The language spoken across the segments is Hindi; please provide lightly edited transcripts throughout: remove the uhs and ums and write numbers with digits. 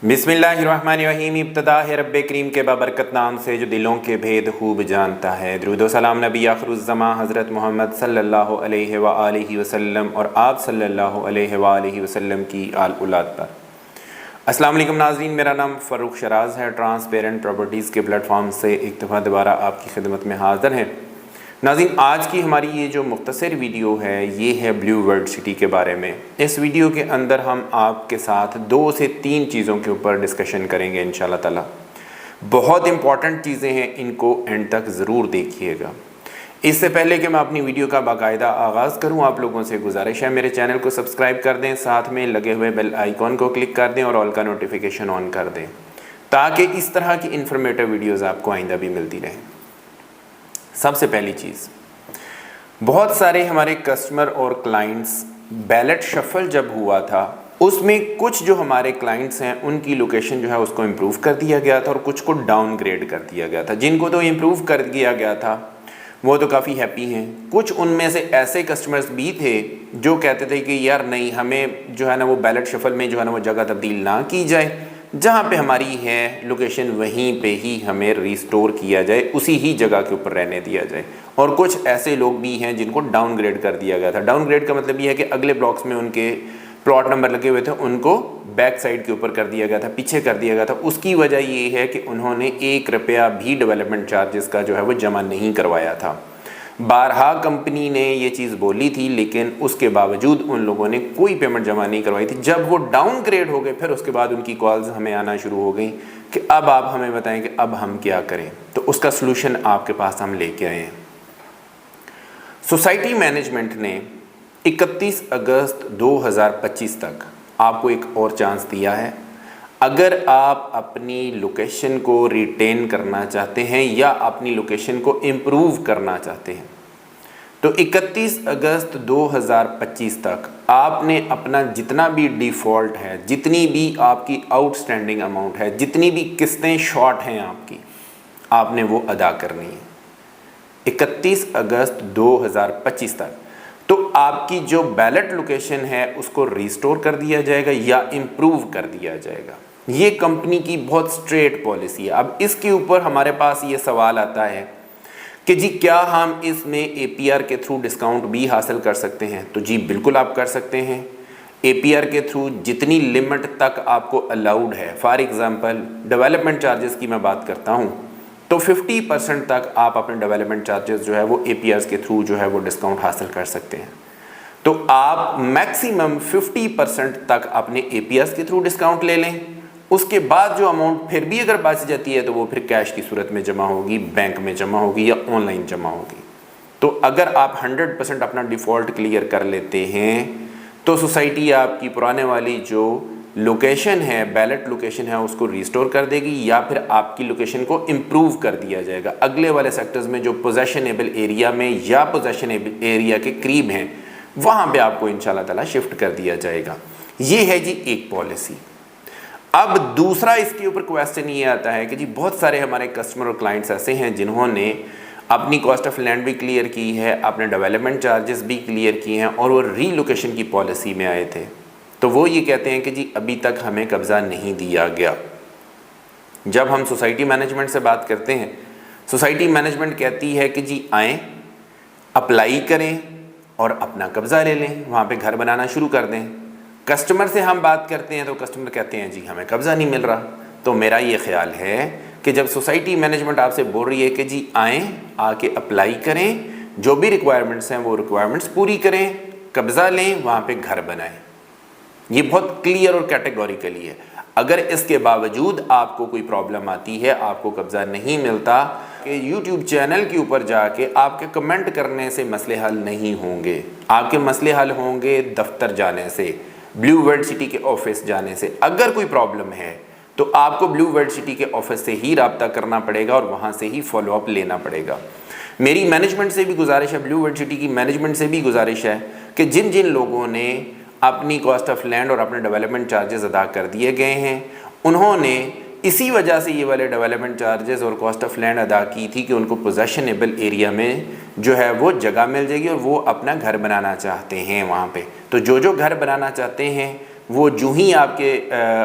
बिस्मिल्लाहिर्रहमानिर्रहीम। इब्तिदा है रब्बे करीम के बाबरकत नाम से जो दिलों के भेद खूब जानता है। दुरूद व सलाम नबी आखिरुज़्ज़मा हज़रत मोहम्मद सल्लल्लाहु अलैहि व आलिहि वसल्लम और आप सल्लल्लाहु अलैहि व आलिहि वसल्लम की आल औलाद पर। अस्सलाम वालेकुम नाज़रीन, मेरा नाम फ़ारूक शराज़ है। ट्रांसपेरेंट प्रॉपर्टीज़ के प्लेटफॉर्म से एक दफ़ा दोबारा आपकी खिदमत में हाज़िर हैं। नाज़रीन, आज की हमारी ये जो मुख्तसर वीडियो है ये है ब्लू वर्ल्ड सिटी के बारे में। इस वीडियो के अंदर हम आपके साथ 2 से 3 चीज़ों के ऊपर डिस्कशन करेंगे इंशाल्लाह ताला। बहुत इंपॉर्टेंट चीज़ें हैं, इनको एंड तक ज़रूर देखिएगा। इससे पहले कि मैं अपनी वीडियो का बाकायदा आगाज़ करूं, आप लोगों से गुजारिश है मेरे चैनल को सब्सक्राइब कर दें, साथ में लगे हुए बेल आइकॉन को क्लिक कर दें और ऑल का नोटिफिकेशन ऑन कर दें ताकि इस तरह की इन्फॉर्मेटिव वीडियोज़ आपको आइंदा भी मिलती रहें। सबसे पहली चीज़, बहुत सारे हमारे कस्टमर और क्लाइंट्स बैलेट शफल जब हुआ था उसमें कुछ जो हमारे क्लाइंट्स हैं उनकी लोकेशन जो है उसको इम्प्रूव कर दिया गया था और कुछ को डाउनग्रेड कर दिया गया था। जिनको तो इम्प्रूव कर दिया गया था वो तो काफ़ी हैप्पी हैं। कुछ उनमें से ऐसे कस्टमर्स भी थे जो कहते थे कि यार नहीं, हमें जो है ना वो बैलेट शफल में जो है ना वो जगह तब्दील ना की जाए, जहाँ पे हमारी है लोकेशन वहीं पे ही हमें रिस्टोर किया जाए, उसी ही जगह के ऊपर रहने दिया जाए। और कुछ ऐसे लोग भी हैं जिनको डाउनग्रेड कर दिया गया था। डाउनग्रेड का मतलब ये है कि अगले ब्लॉक्स में उनके प्लॉट नंबर लगे हुए थे, उनको बैक साइड के ऊपर कर दिया गया था, पीछे कर दिया गया था। उसकी वजह ये है कि उन्होंने 1 रुपया भी डेवलपमेंट चार्जेस का जो है वो जमा नहीं करवाया था। बारहा कंपनी ने ये चीज़ बोली थी, लेकिन उसके बावजूद उन लोगों ने कोई पेमेंट जमा नहीं करवाई थी। जब वो डाउनग्रेड हो गए फिर उसके बाद उनकी कॉल्स हमें आना शुरू हो गई कि अब आप हमें बताएं कि अब हम क्या करें। तो उसका सलूशन आपके पास हम लेके आए हैं। सोसाइटी मैनेजमेंट ने 31 अगस्त 2025 तक आपको एक और चांस दिया है। अगर आप अपनी लोकेशन को रिटेन करना चाहते हैं या अपनी लोकेशन को इम्प्रूव करना चाहते हैं तो 31 अगस्त 2025 तक आपने अपना जितना भी डिफ़ॉल्ट है, जितनी भी आपकी आउटस्टैंडिंग अमाउंट है, जितनी भी किस्तें शॉर्ट हैं आपकी, आपने वो अदा करनी है 31 अगस्त 2025 तक। तो आपकी जो बैलेट लोकेशन है उसको रिस्टोर कर दिया जाएगा या इम्प्रूव कर दिया जाएगा। ये कंपनी की बहुत स्ट्रेट पॉलिसी है। अब इसके ऊपर हमारे पास ये सवाल आता है कि जी क्या हम इसमें एपीआर के थ्रू डिस्काउंट भी हासिल कर सकते हैं? तो जी बिल्कुल आप कर सकते हैं। एपीआर के थ्रू जितनी लिमिट तक आपको अलाउड है, फॉर एग्जांपल डेवलपमेंट चार्जेस की मैं बात करता हूँ तो 50% तक आप अपने डेवलपमेंट चार्जेस जो है वो एपीआर के थ्रू जो है वो डिस्काउंट हासिल कर सकते हैं। तो आप मैक्सिमम 50% तक अपने एपीआर के थ्रू डिस्काउंट ले लें। उसके बाद जो अमाउंट फिर भी अगर बच जाती है तो वो फिर कैश की सूरत में जमा होगी, बैंक में जमा होगी या ऑनलाइन जमा होगी। तो अगर आप 100% अपना डिफ़ॉल्ट क्लियर कर लेते हैं तो सोसाइटी आपकी पुराने वाली जो लोकेशन है, बैलेट लोकेशन है, उसको रिस्टोर कर देगी या फिर आपकी लोकेशन को इम्प्रूव कर दिया जाएगा। अगले वाले सेक्टर्स में जो पोजेशनेबल एरिया में या पोजेशनेबल एरिया के करीब हैं वहाँ पे आपको इंशाल्लाह ताला शिफ्ट कर दिया जाएगा। ये है जी एक पॉलिसी। अब दूसरा इसके ऊपर क्वेश्चन ये आता है कि जी बहुत सारे हमारे कस्टमर और क्लाइंट्स ऐसे हैं जिन्होंने अपनी कॉस्ट ऑफ लैंड भी क्लियर की है, अपने डेवलपमेंट चार्जेस भी क्लियर किए हैं और वो रीलोकेशन की पॉलिसी में आए थे। तो वो ये कहते हैं कि जी अभी तक हमें कब्ज़ा नहीं दिया गया। जब हम सोसाइटी मैनेजमेंट से बात करते हैं, सोसाइटी मैनेजमेंट कहती है कि जी आएँ, अप्लाई करें और अपना कब्ज़ा ले लें, वहाँ पे घर बनाना शुरू कर दें। कस्टमर से हम बात करते हैं तो कस्टमर कहते हैं जी हमें कब्ज़ा नहीं मिल रहा। तो मेरा ये ख्याल है कि जब सोसाइटी मैनेजमेंट आपसे बोल रही है कि जी आएँ, आके अप्लाई करें, जो भी रिक्वायरमेंट्स हैं वो रिक्वायरमेंट्स पूरी करें, कब्ज़ा लें, वहाँ पे घर बनाएं, ये बहुत क्लियर और कैटेगोरिकली है। अगर इसके बावजूद आपको कोई प्रॉब्लम आती है, आपको कब्ज़ा नहीं मिलता, कि यूट्यूब चैनल के ऊपर जाके आपके कमेंट करने से मसले हल नहीं होंगे। आपके मसले हल होंगे दफ्तर जाने से, ब्लू वर्ल्ड सिटी के ऑफिस जाने से। अगर कोई प्रॉब्लम है तो आपको ब्लू वर्ल्ड सिटी के ऑफिस से ही रब्ता करना पड़ेगा और वहाँ से ही फॉलोअप लेना पड़ेगा। मेरी मैनेजमेंट से भी गुजारिश है, ब्लू वर्ल्ड सिटी की मैनेजमेंट से भी गुजारिश है कि जिन जिन लोगों ने अपनी कॉस्ट ऑफ लैंड और अपने डेवलपमेंट चार्जेस अदा कर दिए गए हैं, उन्होंने इसी वजह से ये वाले डेवलपमेंट चार्जेस और कॉस्ट ऑफ लैंड अदा की थी कि उनको पोजेशनेबल एरिया में जो है वो जगह मिल जाएगी और वो अपना घर बनाना चाहते हैं वहाँ पे। तो जो जो घर बनाना चाहते हैं वो जो ही आपके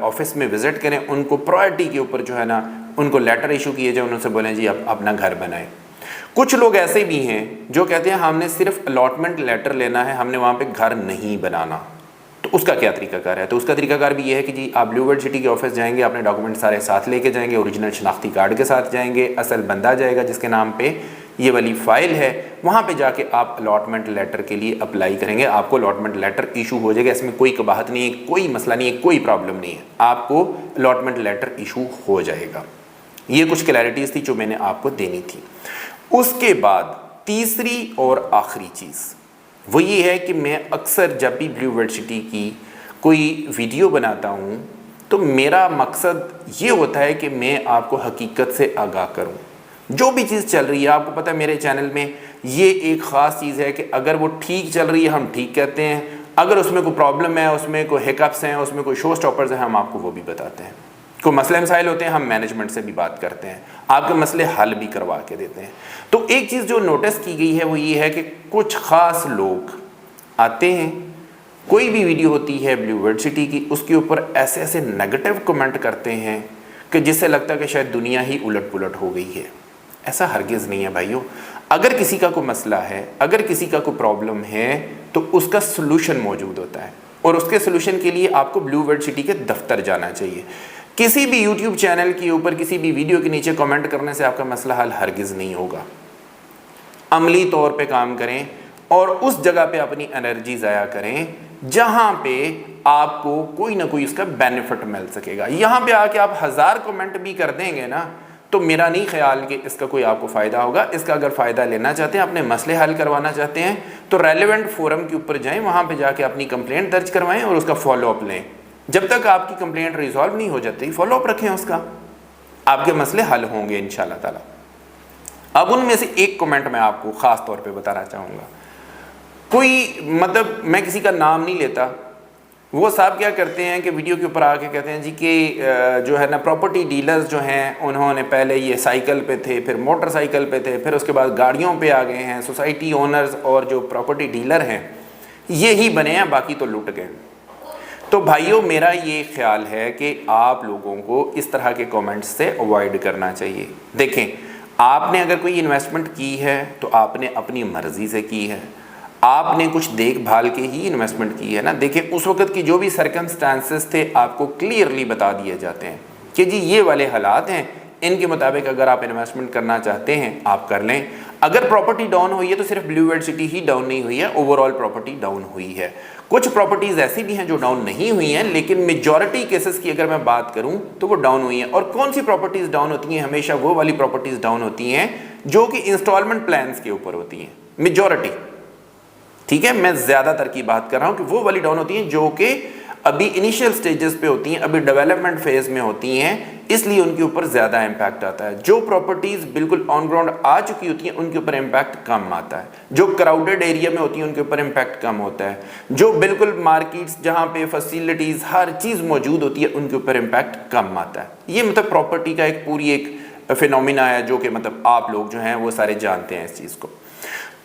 ऑफिस में विज़िट करें, उनको प्रायोरिटी के ऊपर जो है ना उनको लेटर इशू किए जाए, उनसे बोलें जी आप अपना घर बनाएं। कुछ लोग ऐसे भी हैं जो कहते हैं हमने सिर्फ अलॉटमेंट लेटर लेना है, हमने वहाँ पे घर नहीं बनाना। तो उसका क्या तरीकाकार है? तो उसका तरीकाकार भी ये है कि जी आप ब्लू वर्ल्ड सिटी के ऑफिस जाएंगे, अपने डॉक्यूमेंट सारे साथ लेके जाएंगे, ओरिजिनल शनाख्ती कार्ड के साथ जाएंगे, असल बंदा जाएगा जिसके नाम पे ये वाली फाइल है, वहाँ पे जाके आप अलॉटमेंट लेटर के लिए अप्लाई करेंगे, आपको अलॉटमेंट लेटर इशू हो जाएगा। इसमें कोई कबाहत नहीं है, कोई मसला नहीं है, कोई प्रॉब्लम नहीं है, आपको अलॉटमेंट लेटर इशू हो जाएगा। ये कुछ क्लैरिटीज़ थी जो मैंने आपको देनी थी। उसके बाद तीसरी और आखिरी चीज़ वो ये है कि मैं अक्सर जब भी ब्लू वर्ल्ड सिटी की कोई वीडियो बनाता हूँ तो मेरा मकसद ये होता है कि मैं आपको हकीकत से आगाह करूँ। जो भी चीज़ चल रही है, आपको पता है मेरे चैनल में ये एक ख़ास चीज़ है कि अगर वो ठीक चल रही है हम ठीक कहते हैं, अगर उसमें कोई प्रॉब्लम है, उसमें कोई हिकअप्स हैं, उसमें कोई शो स्टॉपर्स हैं, हम आपको वो भी बताते हैं। कोई मसले मसाइल होते हैं हम मैनेजमेंट से भी बात करते हैं, आपके मसले हल भी करवा के देते हैं। तो एक चीज़ जो नोटिस की गई है वो ये है कि कुछ ख़ास लोग आते हैं, कोई भी वीडियो होती है ब्लू वर्ल्ड सिटी की, उसके ऊपर ऐसे ऐसे नेगेटिव कमेंट करते हैं कि जिससे लगता है कि शायद दुनिया ही उलट पुलट हो गई है। ऐसा हरगिज़ नहीं है भाइयों। अगर किसी का कोई मसला है, अगर किसी का कोई प्रॉब्लम है तो उसका सलूशन मौजूद होता है, और उसके सलूशन के लिए आपको ब्लू वर्ल्ड सिटी के दफ्तर जाना चाहिए। किसी भी यूट्यूब चैनल के ऊपर किसी भी वीडियो के नीचे कमेंट करने से आपका मसला हल हरगिज़ नहीं होगा। अमली तौर पे काम करें और उस जगह पे अपनी एनर्जी ज़ाया करें जहाँ पे आपको कोई ना कोई उसका बेनिफिट मिल सकेगा। यहाँ पे आके आप 1000 कमेंट भी कर देंगे ना तो मेरा नहीं ख्याल कि इसका कोई आपको फ़ायदा होगा। इसका अगर फ़ायदा लेना चाहते हैं, अपने मसले हल करवाना चाहते हैं, तो रेलिवेंट फोरम के ऊपर जाएँ, वहाँ पे जाके अपनी कंप्लेंट दर्ज करवाएं और उसका फॉलोअप लें। जब तक आपकी कंप्लेंट रिजॉल्व नहीं हो जाती, फॉलोअप रखें उसका, आपके मसले हल होंगे इंशाल्लाह ताला। अब उनमें से एक कमेंट मैं आपको ख़ास तौर पे बताना चाहूँगा। कोई मतलब मैं किसी का नाम नहीं लेता, वो साहब क्या करते हैं कि वीडियो के ऊपर आके कहते हैं जी कि जो है ना प्रॉपर्टी डीलर्स जो हैं उन्होंने पहले ये साइकिल पे थे, फिर मोटरसाइकिल पे थे, फिर उसके बाद गाड़ियों पे आ गए हैं। सोसाइटी ओनर्स और जो प्रॉपर्टी डीलर हैं ये ही बने हैं, बाकी तो लुट गए। तो भाइयों मेरा ये ख्याल है कि आप लोगों को इस तरह के कमेंट्स से अवॉइड करना चाहिए। देखें, आपने अगर कोई इन्वेस्टमेंट की है तो आपने अपनी मर्ज़ी से की है, आपने कुछ देखभाल के ही इन्वेस्टमेंट की है ना। देखिए उस वक्त की जो भी सर्कमस्टांसेस थे आपको क्लियरली बता दिए जाते हैं कि जी ये वाले हालात हैं, इनके मुताबिक अगर आप इन्वेस्टमेंट करना चाहते हैं आप कर लें। अगर प्रॉपर्टी डाउन हुई है तो सिर्फ ब्लू वर्ल्ड सिटी ही डाउन नहीं हुई है, ओवरऑल प्रॉपर्टी डाउन हुई है। कुछ प्रॉपर्टीज़ ऐसी भी हैं जो डाउन नहीं हुई हैं, लेकिन मेजॉरिटी केसेस की अगर मैं बात करूं तो वो डाउन हुई हैं। और कौन सी प्रॉपर्टीज़ डाउन होती हैं? हमेशा वो वाली प्रॉपर्टीज़ डाउन होती हैं जो कि इंस्टॉलमेंट प्लान्स के ऊपर होती हैं, मेजॉरिटी। ठीक है, मैं ज़्यादातर की बात कर रहा हूँ कि वो वाली डाउन होती हैं जो कि अभी इनिशियल स्टेजेस पे होती हैं, अभी डेवलपमेंट फेज में होती हैं, इसलिए उनके ऊपर ज़्यादा इम्पैक्ट आता है। जो प्रॉपर्टीज़ बिल्कुल ऑन ग्राउंड आ चुकी होती हैं उनके ऊपर इम्पैक्ट कम आता है। जो क्राउडेड एरिया में होती हैं उनके ऊपर इम्पैक्ट कम होता है। जो बिल्कुल मार्केट्स जहाँ पे फैसिलिटीज़ हर चीज़ मौजूद होती है उनके ऊपर इम्पैक्ट कम आता है। ये मतलब प्रॉपर्टी का एक पूरी एक फिनोमिना है जो कि मतलब आप लोग जो हैं वो सारे जानते हैं इस चीज़ को।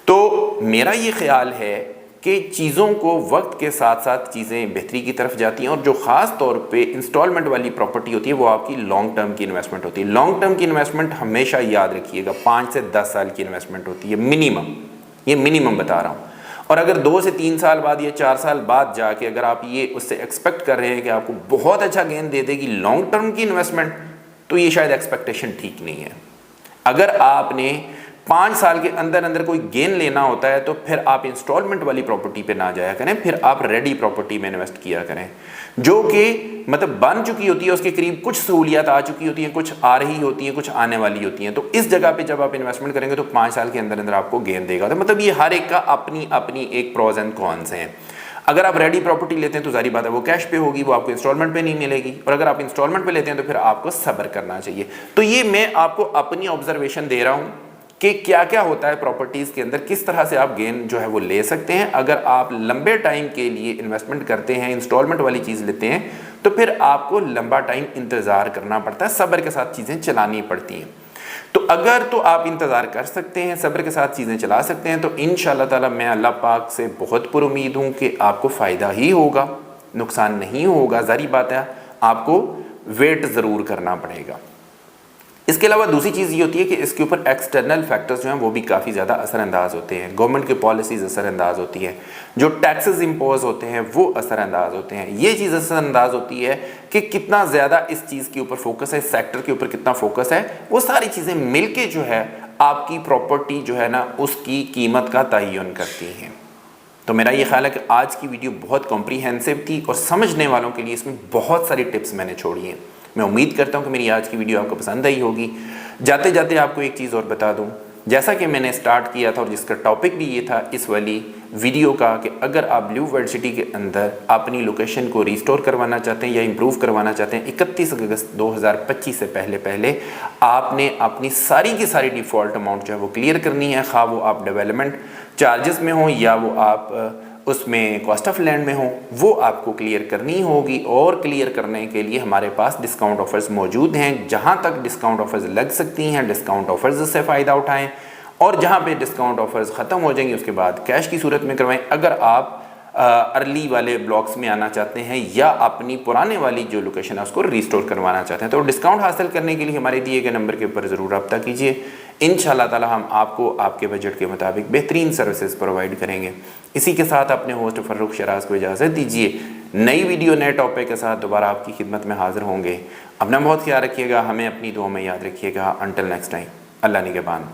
तो मेरा ये ख्याल है कि चीज़ों को वक्त के साथ साथ चीज़ें बेहतरी की तरफ जाती हैं, और जो ख़ास तौर पे इंस्टॉलमेंट वाली प्रॉपर्टी होती है वो आपकी लॉन्ग टर्म की इन्वेस्टमेंट होती है। लॉन्ग टर्म की इन्वेस्टमेंट हमेशा याद रखिएगा 5 से 10 साल की इन्वेस्टमेंट होती है मिनिमम, ये मिनिमम बता रहा हूँ। और अगर 2 से 3 साल बाद या 4 साल बाद जाके अगर आप ये उससे एक्सपेक्ट कर रहे हैं कि आपको बहुत अच्छा गेन दे देगी लॉन्ग टर्म की इन्वेस्टमेंट, तो ये शायद एक्सपेक्टेशन ठीक नहीं है। अगर आपने 5 साल के अंदर अंदर कोई गेन लेना होता है तो फिर आप इंस्टॉलमेंट वाली प्रॉपर्टी पे ना जाया करें, फिर आप रेडी प्रॉपर्टी में इन्वेस्ट किया करें जो कि मतलब बन चुकी होती है, उसके करीब कुछ सहूलियत आ चुकी होती हैं, कुछ आ रही होती हैं, कुछ आने वाली होती हैं। तो इस जगह पे जब आप इन्वेस्टमेंट करेंगे तो 5 साल के अंदर अंदर आपको गेन देगा। तो मतलब ये हर एक का अपनी अपनी एक प्रोज एंड कॉन्स हैं। अगर आप रेडी प्रॉपर्टी लेते हैं तो जारी बात है वो कैश पे होगी, वो आपको इंस्टॉलमेंट पे नहीं मिलेगी। और अगर आप इंस्टॉलमेंट पे लेते हैं तो फिर आपको सब्र करना चाहिए। तो ये मैं आपको अपनी ऑब्जर्वेशन दे रहा हूँ कि क्या क्या होता है प्रॉपर्टीज़ के अंदर, किस तरह से आप गेन जो है वो ले सकते हैं। अगर आप लंबे टाइम के लिए इन्वेस्टमेंट करते हैं, इंस्टॉलमेंट वाली चीज़ लेते हैं, तो फिर आपको लंबा टाइम इंतज़ार करना पड़ता है, सब्र के साथ चीज़ें चलानी पड़ती हैं। तो अगर तो आप इंतज़ार कर सकते हैं, सब्र के साथ चीज़ें चला सकते हैं, तो इंशाअल्लाह ताला मैं अल्लाह पाक से बहुत पुरुमीद हूँ कि आपको फ़ायदा ही होगा। नुकसान नहीं होगा, जारी बात है आपको वेट ज़रूर करना पड़ेगा। इसके अलावा दूसरी चीज़ ये होती है कि इसके ऊपर एक्सटर्नल फैक्टर्स जो हैं वो भी काफ़ी ज़्यादा असरअंदाज होते हैं। गवर्नमेंट की पॉलिसीज़ असरअंदाज होती है, जो टैक्सेस इम्पोज होते हैं वो असरअंदाज होते हैं। ये चीज़ असरअंदाज होती है कि कितना ज़्यादा इस चीज़ के ऊपर फोकस है, सेक्टर के ऊपर कितना फोकस है, वो सारी चीज़ें मिल के जो है आपकी प्रॉपर्टी जो है ना उसकी कीमत का तयन करती हैं। तो मेरा ये ख्याल है कि आज की वीडियो बहुत कॉम्प्रीहेंसिव थी और समझने वालों के लिए इसमें बहुत सारी टिप्स मैंने छोड़ी हैं। मैं उम्मीद करता हूँ कि मेरी आज की वीडियो आपको पसंद आई होगी। जाते जाते आपको एक चीज़ और बता दूँ, जैसा कि मैंने स्टार्ट किया था और जिसका टॉपिक भी ये था इस वाली वीडियो का, कि अगर आप ब्लू वर्ल्ड सिटी के अंदर अपनी लोकेशन को रिस्टोर करवाना चाहते हैं या इम्प्रूव करवाना चाहते हैं, 31 अगस्त 2025 से पहले आपने अपनी सारी की सारी डिफ़ॉल्ट अमाउंट जो है वो क्लियर करनी है। खा वो आप डेवलपमेंट चार्जेस में हो या वो आप उसमें कॉस्ट ऑफ लैंड में हो, वो आपको क्लियर करनी होगी। और क्लियर करने के लिए हमारे पास डिस्काउंट ऑफर्स मौजूद हैं। जहां तक डिस्काउंट ऑफर्स लग सकती हैं, डिस्काउंट ऑफर्स से फ़ायदा उठाएं, और जहां पे डिस्काउंट ऑफर्स ख़त्म हो जाएंगे उसके बाद कैश की सूरत में करवाएं। अगर आप अर्ली वाले ब्लॉक्स में आना चाहते हैं या अपनी पुराने वाली जो लोकेशन है उसको रिस्टोर करवाना चाहते हैं, तो डिस्काउंट हासिल करने के लिए हमारे दिए गए नंबर के ऊपर ज़रूर रब्ता कीजिए। इंशाल्लाह ताला हम आपको आपके बजट के मुताबिक बेहतरीन सर्विसेज प्रोवाइड करेंगे। इसी के साथ अपने होस्ट फ़र्रुख शराज को इजाज़त दीजिए। नई वीडियो नए टॉपिक के साथ दोबारा आपकी खिदमत में हाजिर होंगे। अपना बहुत ख्याल रखिएगा, हमें अपनी दुआ में याद रखिएगा। अंटिल नेक्स्ट टाइम, अल्लाह निगहबान।